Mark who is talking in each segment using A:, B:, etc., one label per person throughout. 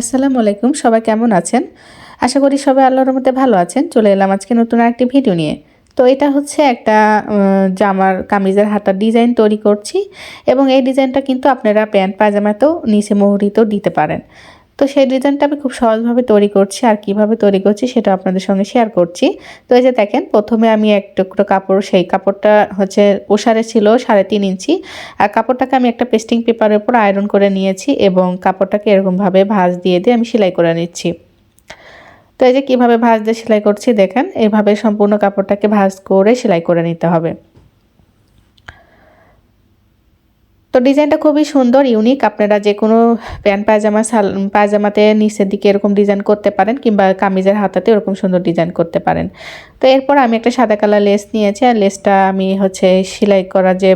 A: আসসালামু আলাইকুম, সবাই কেমন আছেন? আশা করি সবাই আল্লাহর রহমতে ভালো আছেন। চলে এলাম আজকে নতুন আরেকটি ভিডিও নিয়ে। তো এটা হচ্ছে একটা জামার কামিজের হাতার ডিজাইন তৈরি করছি এবং এই ডিজাইনটা কিন্তু আপনারা প্যান্ট পায়জামাতেও নিচে মুহুরিতেও দিতে পারেন। তো সেই ডিজাইনটা আমি খুব সহজভাবে তৈরি করছি, আর কিভাবে তৈরি করছি সেটা আপনাদের সঙ্গে শেয়ার করছি। তো এই যে দেখেন, প্রথমে আমি এক টুকরো কাপড়, সেই কাপড়টা হচ্ছে ওসারে ছিল 3.5 ইঞ্চি, আর কাপড়টাকে আমি একটা পেস্টিং পেপারের উপর আয়রন করে নিয়েছি এবং কাপড়টাকে এরকমভাবে ভাঁজ দিয়ে দিয়ে আমি সেলাই করে নিচ্ছি। তো এই যে কীভাবে ভাঁজ দিয়ে সেলাই করছি দেখেন, এইভাবে সম্পূর্ণ কাপড়টাকে ভাঁজ করে সেলাই করে নিতে হবে। তো ডিজাইনটা খুবই সুন্দর, ইউনিক। আপনারা যে কোনো প্যান্ট পায়জামাতে নিচের দিকে এরকম ডিজাইন করতে পারেন, কিংবা কামিজের হাতাতে এরকম সুন্দর ডিজাইন করতে পারেন। তো এরপর আমি একটা সাদা কালার লেস নিয়েছি, আর লেসটা আমি হচ্ছে সেলাই করা যে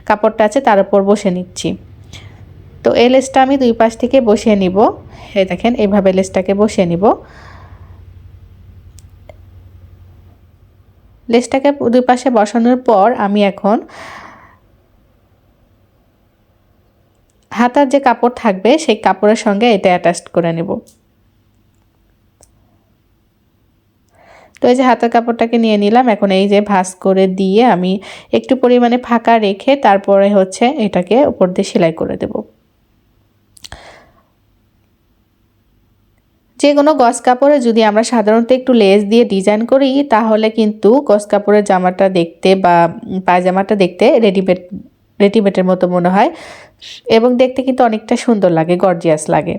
A: কাপড়টা আছে তার উপর বসে নিচ্ছি। তো এই লেসটা আমি দুই পাশ থেকে বসিয়ে নিব। এই দেখেন, এইভাবে লেসটাকে বসিয়ে নিব। লেসটাকে দুই পাশে বসানোর পর আমি এখন হাতার যে কাপড় থাকবে সেই কাপড়ের সঙ্গে এটা অ্যাটাচ করে নেব। তো এই যে হাতার কাপড়টাকে নিয়ে নিলাম, এখন এই যে ভাঁজ করে দিয়ে আমি একটু পরিমাণে ফাঁকা রেখে তারপরে হচ্ছে এটাকে উপর দিয়ে সেলাই করে দেব। যে কোনো গজ কাপড়ে যদি আমরা সাধারণত একটু লেস দিয়ে ডিজাইন করি, তাহলে কিন্তু গজ কাপড়ের জামাটা দেখতে বা পায়জামাটা দেখতে রেডিমেডের মতো মনে হয়, এবং দেখতে কিন্তু অনেকটা সুন্দর লাগে, গর্জিয়াস লাগে।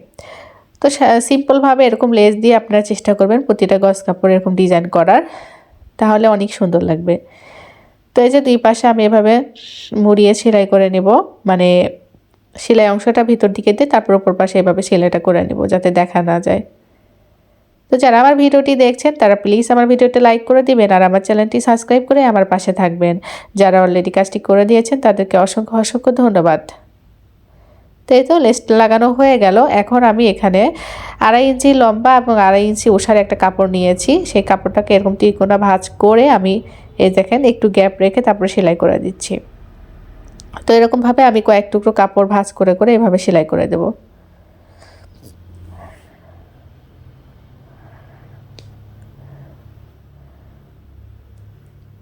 A: তো সিম্পলভাবে এরকম লেস দিয়ে আপনারা চেষ্টা করবেন প্রতিটা গজ কাপড়ে এরকম ডিজাইন করার, তাহলে অনেক সুন্দর লাগবে। তো এই যে দুই পাশে আমি এভাবে মুড়িয়ে সেলাই করে নেব, মানে সেলাই অংশটা ভিতর দিকে দিয়ে তারপর ওপর পাশে এভাবে সেলাইটা করে নেব যাতে দেখা না যায়। তো যারা আমার ভিডিওটি দেখছেন তারা প্লিজ আমার ভিডিওটি লাইক করে দিবেন, আর আমার চ্যানেলটি সাবস্ক্রাইব করে আমার পাশে থাকবেন। যারা অলরেডি কাজটি করে দিয়েছেন তাদেরকে অসংখ্য অসংখ্য ধন্যবাদ। তো এই তো লেস লাগানো হয়ে গেল। এখন আমি এখানে 2.5 ইঞ্চি লম্বা এবং 2.5 ইঞ্চি ওসার একটা কাপড় নিয়েছি। সেই কাপড়টাকে এরকম তিনকোনা ভাঁজ করে আমি এই দেখেন একটু গ্যাপ রেখে তারপরে সেলাই করে দিচ্ছি। তো এরকমভাবে আমি কয়েক টুকরো কাপড় ভাঁজ করে করে এভাবে সেলাই করে দেব।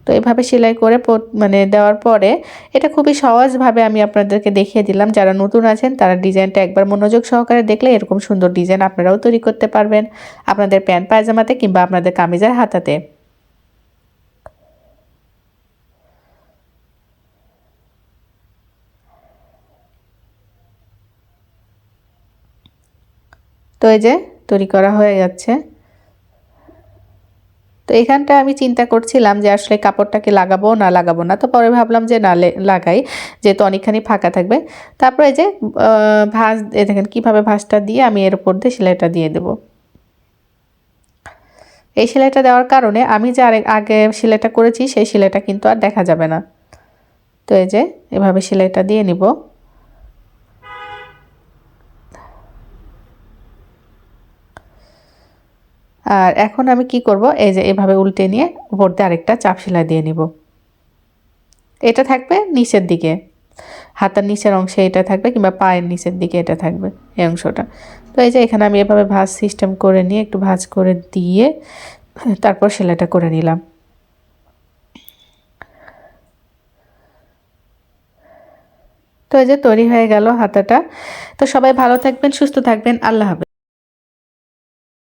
A: তো এভাবে সেলাই করে মানে দেওয়ার পরে এটা খুবই সহজভাবে আমি আপনাদেরকে দেখিয়ে দিলাম। যারা নতুন আছেন তারা ডিজাইনটা একবার মনোযোগ সহকারে দেখলে এরকম সুন্দর ডিজাইন আপনারাও তৈরি করতে পারবেন আপনাদের প্যান্ট পায়জামাতে কিংবা আপনাদের কামিজের হাতাতে। তো এই যে তৈরি করা হয়ে যাচ্ছে। তো এখানটা আমি চিন্তা করছিলাম যে আসলে কাপড়টাকে লাগাবো না লাগাবো না, তো পরে ভাবলাম যে না লাগাই, যেহেতু অনেকখানি ফাঁকা থাকবে। তারপরে এই যে ভাঁজ, দেখেন কিভাবে ভাঁজটা দিয়ে আমি এর উপর দিয়ে সেলাইটা দিয়ে দেব। এই সেলাইটা দেওয়ার কারণে আমি যে আগে সেলাইটা করেছি সেই সেলাইটা কিন্তু আর দেখা যাবে না। তো এই যে এভাবে সেলাইটা দিয়ে নিব। আর এখন আমি কি করব, এই যে এভাবে উল্টে নিয়ে উপর দিয়ে আরেকটা চাপ সেলাই দিয়ে নিব। এটা থাকবে নিচের দিকে, হাতার নিচের অংশে এটা থাকবে, কিংবা পায়ের নিচের দিকে এটা থাকবে এই অংশটা। তো এই যে এখানে আমি এভাবে ভাঁজ সিস্টেম করে নিয়ে একটু ভাঁজ করে দিয়ে তারপর সেলাইটা করে নিলাম। তো এই যে তৈরি হয়ে গেল হাতাটা। তো সবাই ভালো থাকবেন, সুস্থ থাকবেন, আল্লাহ হাফেজ।